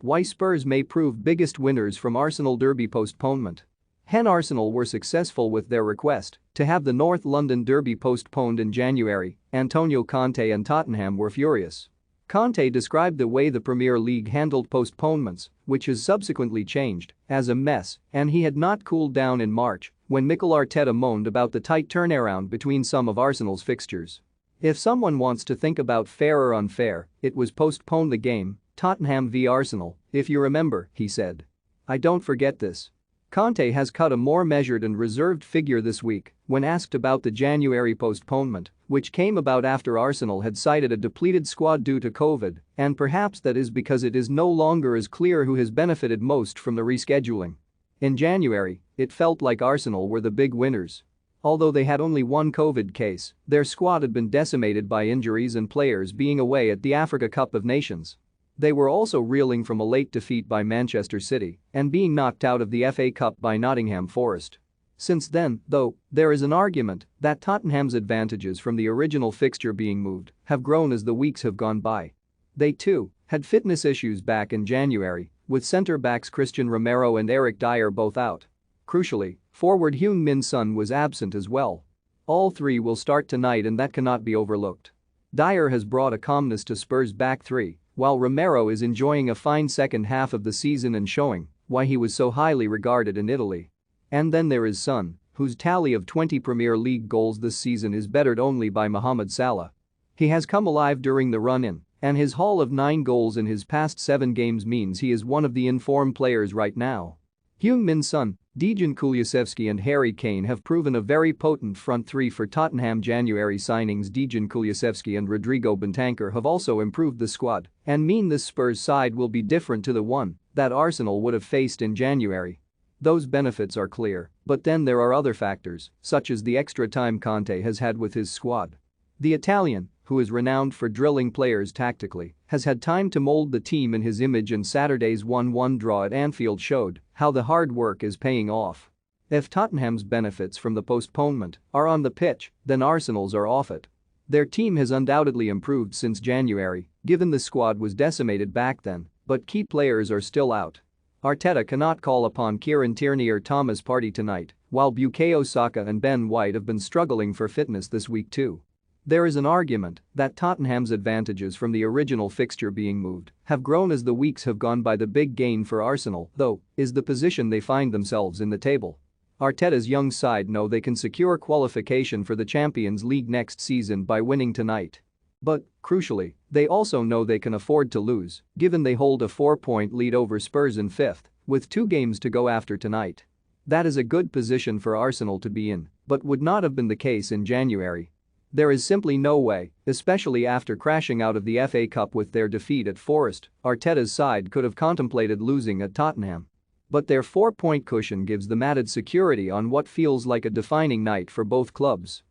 Why Spurs may prove biggest winners from Arsenal derby postponement. Arsenal were successful with their request to have the North London derby postponed in January. Antonio Conte and Tottenham were furious. Conte described the way the Premier League handled postponements, which has subsequently changed, as a mess, and he had not cooled down in March when Mikel Arteta moaned about the tight turnaround between some of Arsenal's fixtures. If someone wants to think about fair or unfair, it was postpone the game, Tottenham v Arsenal, if you remember, he said. I don't forget this. Conte has cut a more measured and reserved figure this week when asked about the January postponement, which came about after Arsenal had cited a depleted squad due to COVID, and perhaps that is because it is no longer as clear who has benefited most from the rescheduling. In January, it felt like Arsenal were the big winners. Although they had only one COVID case, their squad had been decimated by injuries and players being away at the Africa Cup of Nations. They were also reeling from a late defeat by Manchester City and being knocked out of the FA Cup by Nottingham Forest. Since then, though, there is an argument that Tottenham's advantages from the original fixture being moved have grown as the weeks have gone by. They too had fitness issues back in January, with centre-backs Christian Romero and Eric Dyer both out. Crucially, forward Heung-min Son was absent as well. All three will start tonight and that cannot be overlooked. Dyer has brought a calmness to Spurs' back three, while Romero is enjoying a fine second half of the season and showing why he was so highly regarded in Italy. And then there is Son, whose tally of 20 Premier League goals this season is bettered only by Mohamed Salah. He has come alive during the run-in, and his haul of 9 goals in his past 7 games means he is one of the informed players right now. Heung-min Son, Dejan Kulusevski and Harry Kane have proven a very potent front three for Tottenham. January signings Dejan Kulusevski and Rodrigo Bentancur have also improved the squad and mean this Spurs side will be different to the one that Arsenal would have faced in January. Those benefits are clear, but then there are other factors, such as the extra time Conte has had with his squad. The Italian, who is renowned for drilling players tactically, has had time to mold the team in his image, and Saturday's 1-1 draw at Anfield showed how the hard work is paying off. If Tottenham's benefits from the postponement are on the pitch, then Arsenal's are off it. Their team has undoubtedly improved since January, given the squad was decimated back then, but key players are still out. Arteta cannot call upon Kieran Tierney or Thomas Partey tonight, while Bukayo Saka and Ben White have been struggling for fitness this week too. There is an argument that Tottenham's advantages from the original fixture being moved have grown as the weeks have gone by. The big gain for Arsenal, though, is the position they find themselves in the table. Arteta's young side know they can secure qualification for the Champions League next season by winning tonight. But, crucially, they also know they can afford to lose, given they hold a 4-point lead over Spurs in 5th, with 2 games to go after tonight. That is a good position for Arsenal to be in, but would not have been the case in January. There is simply no way, especially after crashing out of the FA Cup with their defeat at Forest, Arteta's side could have contemplated losing at Tottenham. But their 4-point cushion gives them added security on what feels like a defining night for both clubs.